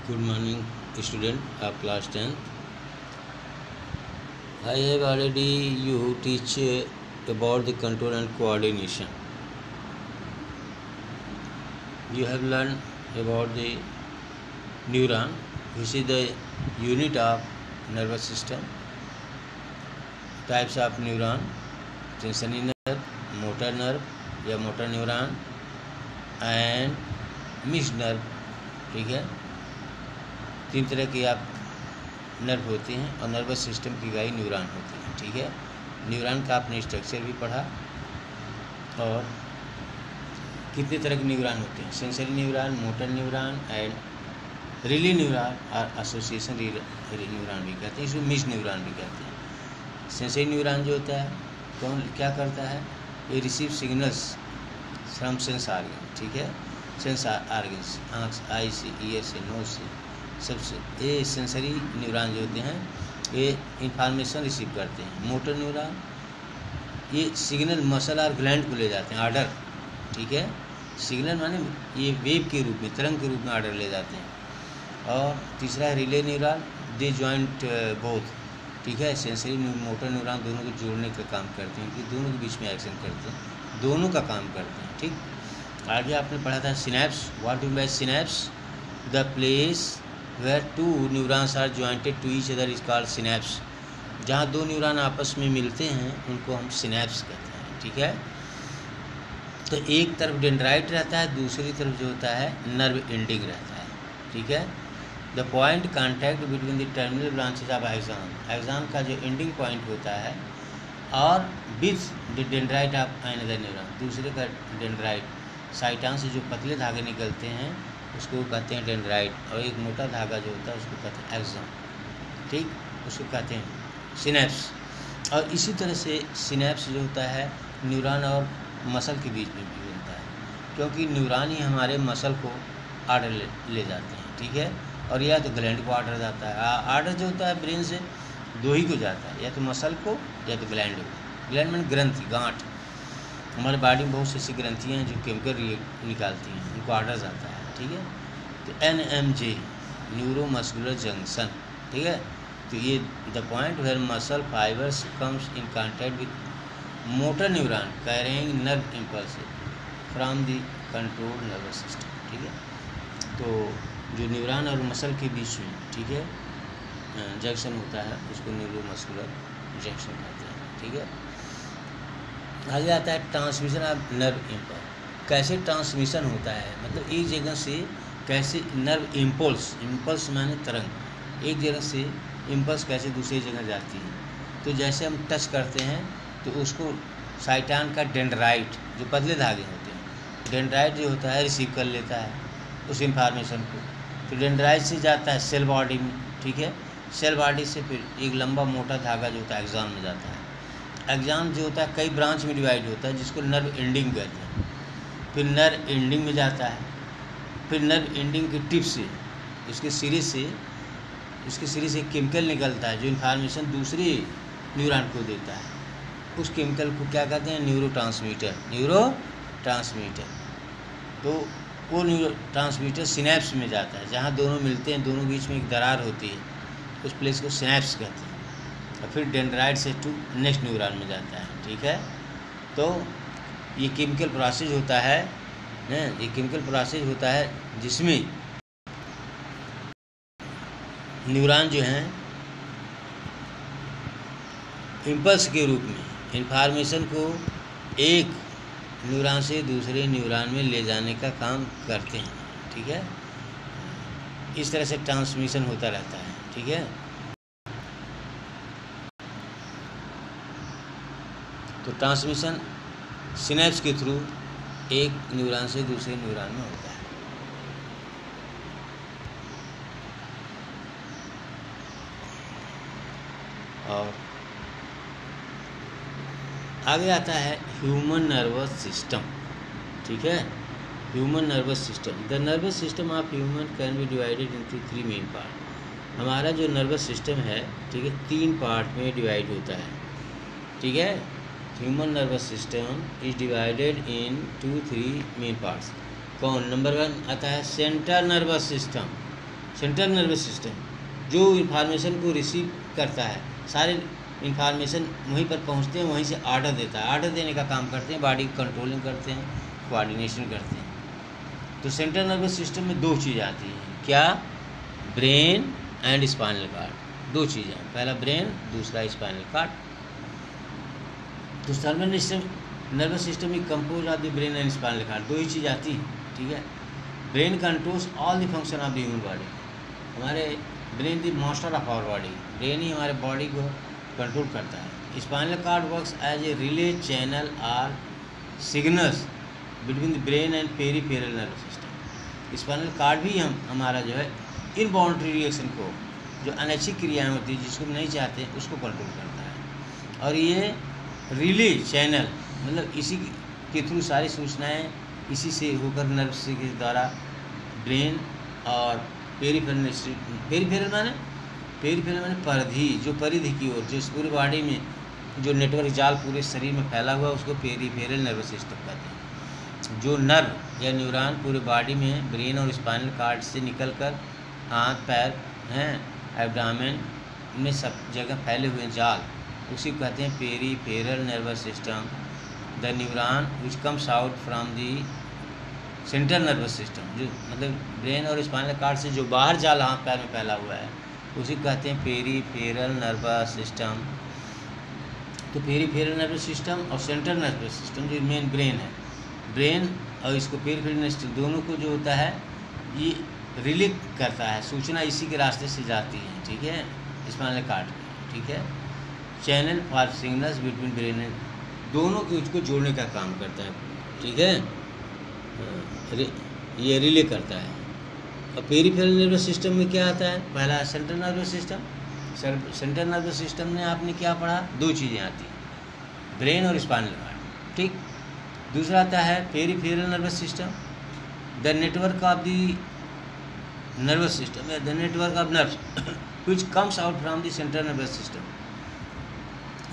Good morning, student of class 10th. I have already you teach about the control and coordination. You have learned about the neuron, which is the unit of nervous system. Types of neuron: sensory nerve, motor nerve या motor neuron and mixed nerve. ठीक है, तीन तरह की आप nerve होती हैं और नर्वस सिस्टम की इकाई न्यूरॉन होती है। ठीक है, न्यूरॉन का आपने स्ट्रक्चर भी पढ़ा और कितने तरह के न्यूरॉन होते हैं: sensory neuron, motor neuron and relay neuron और एसोसिएशन न्यूरॉन भी कहते हैं, इसको मिक्स्ड न्यूरॉन भी कहते हैं। सेंसरी न्यूरॉन जो होता है कौन क्या करता है, ये receive signals from sense organ. ठीक है, सेंस आर्गन्स, आँख, आई से, ईयर से, नोज से, सबसे ये सेंसरी न्यूरॉन जो होते हैं ये इंफॉर्मेशन रिसीव करते हैं। मोटर न्यूरॉन ये सिग्नल मसल और ग्लैंड को ले जाते हैं, आर्डर। ठीक है, सिग्नल माने ये वेव के रूप में, तरंग के रूप में आर्डर ले जाते हैं। और तीसरा है रिले न्यूरॉन, दे जॉइंट बोथ। ठीक है, सेंसरी मोटर न्यूरॉन दोनों को जोड़ने का काम करते हैं, कि दोनों के बीच में एक्शन करते हैं, दोनों का काम करते हैं। ठीक, आगे आपने पढ़ा था synapse. What do by synapse? The place where two neurons are jointed to each other is called synapse। जहाँ दो न्यूरॉन आपस में मिलते हैं उनको हम सिनैप्स कहते हैं। ठीक है, तो एक तरफ डेंड्राइट रहता है, दूसरी तरफ जो होता है नर्व एंडिंग रहता है। ठीक है, the point contact between the terminal branches of axon, axon का जो एंडिंग पॉइंट होता है और with the dendrite of another neuron, दूसरे का डेंड्राइट, साइटॉन से जो पतले धागे निकलते हैं उसको कहते हैं डेंड्राइट, और एक मोटा धागा जो होता है उसको कहते हैं एक्सॉन। ठीक, उसको कहते हैं सिनैप्स। और इसी तरह से सिनैप्स जो होता है न्यूरॉन और मसल के बीच में भी बनता है, क्योंकि न्यूरॉन ही हमारे मसल को आर्डर ले जाते हैं। ठीक है, और या तो ग्लैंड को आर्डर जाता है, आर्डर जो होता है ब्रेन से दो ही को जाता है, या तो मसल को या तो ग्लैंड को। ग्लैंड में ग्रंथि, गांठ। हमारे बॉडी में बहुत सी ऐसी ग्रंथियाँ हैं जो केमिकल निकालती हैं, उनको आर्डर जाता है। ठीक है, तो NMJ न्यूरो मस्कुलर जंक्शन। ठीक है, तो ये the point where muscle fibres comes in contact with motor neuron carrying nerve impulse from the control nervous system. ठीक है, तो जो न्यूरॉन और मसल के बीच में, ठीक है, जंक्शन होता है उसको न्यूरो मस्कुलर जंक्शन कहते हैं। ठीक है, आगे आता है ट्रांसमिशन ऑफ नर्व इम्पल्स। कैसे ट्रांसमिशन होता है, मतलब एक जगह से कैसे नर्व इम्पल्स माने तरंग, एक जगह से इम्पल्स कैसे दूसरी जगह जाती है। तो जैसे हम टच करते हैं तो उसको साइटॉन का डेंड्राइट, जो पतले धागे होते हैं, डेंड्राइट जो होता है रिसीव कर लेता है उस इंफॉर्मेशन को। तो डेंड्राइट से जाता है सेल बॉडी में। ठीक है, सेल बॉडी से फिर एक लंबा मोटा धागा जो होता है एक्सॉन में जाता है। एक्सॉन जो होता है कई ब्रांच में डिवाइड होता है, जिसको नर्व एंडिंग कहते हैं। फिर नर्व एंडिंग में जाता है, फिर नर्व एंडिंग की टिप से, उसके सिरे से एक केमिकल निकलता है जो इन्फॉर्मेशन दूसरे न्यूरॉन को देता है। उस केमिकल को क्या कहते हैं? न्यूरोट्रांसमीटर। तो वो न्यूरोट्रांसमीटर सिनैप्स में जाता है, जहाँ दोनों मिलते हैं, दोनों बीच में एक दरार होती है, उस प्लेस को सिनैप्स कहते हैं। और फिर डेंड्राइट से टू नेक्स्ट न्यूरॉन में जाता है। ठीक है, तो ये केमिकल प्रोसेस होता है, ये केमिकल प्रोसेस होता है जिसमें न्यूरॉन जो हैं इम्पल्स के रूप में इंफॉर्मेशन को एक न्यूरॉन से दूसरे न्यूरॉन में ले जाने का काम करते हैं। ठीक है, इस तरह से ट्रांसमिशन होता रहता है। ठीक है, तो ट्रांसमिशन सिनैप्स के थ्रू एक न्यूरॉन से दूसरे न्यूरॉन में होता है। और आगे आता है ह्यूमन नर्वस सिस्टम। ठीक है, human nervous system. The nervous system of human can be divided into 3 main part. हमारा जो नर्वस सिस्टम है, ठीक है, 3 पार्ट में डिवाइड होता है। ठीक है, human nervous system is divided in 2-3 main parts. कौन? नंबर 1 आता है central nervous system. Central nervous system जो इंफॉर्मेशन को रिसीव करता है, सारे इंफॉर्मेशन वहीं पर पहुंचते हैं, वहीं से ऑर्डर देता है, ऑर्डर देने का काम करते हैं, बॉडी कंट्रोलिंग करते हैं, कोऑर्डिनेशन करते हैं। तो सेंट्रल नर्वस सिस्टम में दो चीज़ आती हैं, क्या? ब्रेन एंड स्पाइनल कार्ड, दो चीज़ें, पहला ब्रेन, दूसरा स्पाइनल कार्ड। तो central nervous system is composed of the brain and spinal cord, दो ही चीज़ आती है, ठीक है। Brain controls all the function of the human body, हमारे brain the master of our body, brain ही हमारे बॉडी को कंट्रोल करता है। Spinal cord works as a relay channel or signals between the brain and peripheral nervous system. Spinal cord भी हमारा जो है इनवॉलंटरी रिएक्शन को, जो अनैच्छिक क्रियाएं होती है जिसको नहीं चाहते उसको कंट्रोल करता है। और ये रिले चैनल मतलब इसी के थ्रू सारी सूचनाएं इसी से होकर नर्व के द्वारा ब्रेन और पेरिफेरल माने परिधि, जो परिधि की ओर, जो इस पूरी बॉडी में जो नेटवर्क जाल पूरे शरीर में फैला हुआ उसको पेरिफेरल नर्वस सिस्टम कहते हैं। जो नर्व या न्यूरॉन पूरे बॉडी में ब्रेन और स्पाइनल कार्ड से निकलकर हाथ पैर हैं एब्डामेन में सब जगह फैले हुए जाल, उसी को कहते हैं peripheral nervous system. The neuron which comes out from the central nervous system, जो मतलब ब्रेन और स्पाइनल कार्ड से जो बाहर जाल हाथ पैर में फैला हुआ है उसी को कहते हैं पेरिफेरल नर्वस सिस्टम। तो पेरिफेरल नर्वस सिस्टम और सेंट्रल नर्वस सिस्टम जो मेन ब्रेन है, ब्रेन और इसको पेरिफेरल नर्वस सिस्टम दोनों को जो होता है ये रिले करता है, सूचना इसी के रास्ते से जाती है, ठीक है, स्पाइनल कार्ड में, ठीक है। Channel for signals between brain and, दोनों के उसको जोड़ने का काम करता है, ठीक है, ये रिले करता है। और पेरिफेरल नर्वस सिस्टम में क्या आता है? पहला central nervous system. Central nervous system में आपने क्या पढ़ा? दो चीज़ें आती हैं, ब्रेन और स्पाइनल कार्ड, ठीक। दूसरा आता है peripheral nervous system, the network of the nervous system या the network of nerves which comes out from the central nervous system,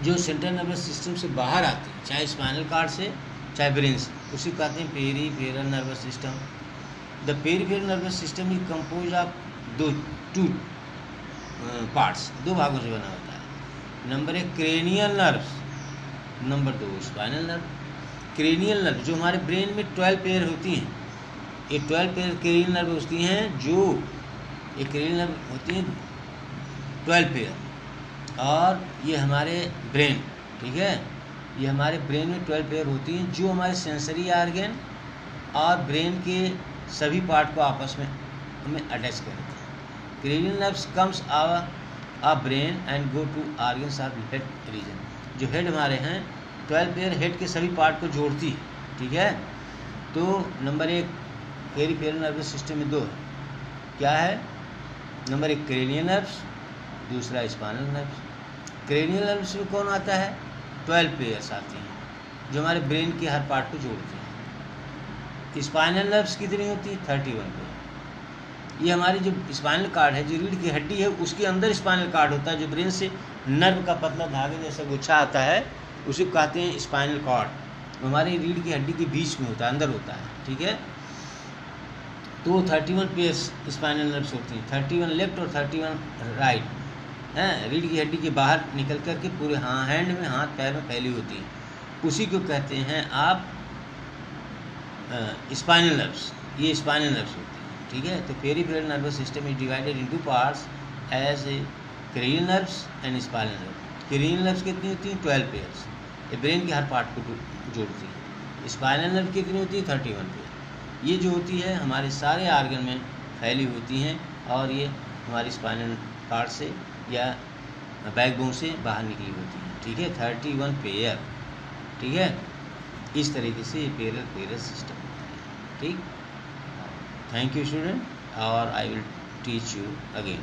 जो सेंट्रल नर्वस सिस्टम से बाहर आते हैं, चाहे स्पाइनल कार्ड से चाहे ब्रेन से, उसी को कहते हैं peripheral nervous system. The peripheral nervous system is composed of two parts, दो भागों से बना होता है। Number 1 cranial nerves, number 2 spinal nerve. Cranial nerve जो हमारे ब्रेन में 12 पेयर होती हैं, ये 12 पेयर क्रेनियल नर्व होती हैं, जो ये क्रेनियल नर्व होती हैं 12 पेयर, और ये हमारे ब्रेन, ठीक है, ये हमारे ब्रेन में 12 पेयर होती हैं जो हमारे सेंसरी ऑर्गन और ब्रेन के सभी पार्ट को आपस में हमें अटैच करते हैं। Cranial nerves comes a brain and go to organs of head region, जो हेड हमारे हैं 12 पेयर हेड के सभी पार्ट को जोड़ती है, ठीक है। तो नंबर 1 पेरिफेरल नर्वस सिस्टम में दो है, क्या है? नंबर 1 क्रेनियल नर्व्स, दूसरा स्पाइनल नर्व्स। क्रेनियल नर्व्स में कौन आता है? 12 पेयर्स आती हैं जो हमारे ब्रेन के हर पार्ट को जोड़ते हैं। स्पाइनल नर्व्स कितनी होती है? 31 पेयर। ये हमारी जो स्पाइनल कार्ड है, जो रीढ़ की हड्डी है, उसके अंदर स्पाइनल कार्ड होता है, जो ब्रेन से नर्व का पतला धागे जैसा गुच्छा आता है, उसे कहते हैं स्पाइनल कॉर्ड। हमारी रीढ़ की हड्डी के बीच में होता है, अंदर होता है, ठीक है। तो 31 पेयर्स स्पाइनल नर्व्स होती हैं, 31 लेफ्ट और 31 राइट हैं, रीढ़ की हड्डी के बाहर निकल कर के पूरे हैंड में, हाथ पैर में फैली होती है, उसी को कहते हैं आप स्पाइनल नर्व्स। ये स्पाइनल नर्व्स होती हैं, ठीक है। तो peripheral nervous system is divided into parts as a cranial nerves and spinal nerves. Cranial nerves कितनी होती हैं? 12 पेयर्स, ये ब्रेन के हर पार्ट को जोड़ती है। स्पाइनल नर्व कितनी होती है? 31 पेयर। ये जो होती है हमारे सारे आर्गन में फैली होती हैं, और ये हमारी स्पाइनल कार्ड से या बैकबोन से बाहर निकली होती हैं, ठीक है। 31 पेयर, ठीक है। इस तरीके से ये पेरिफेरल सिस्टम होता है, ठीक। थैंक यू स्टूडेंट, और I will teach you again.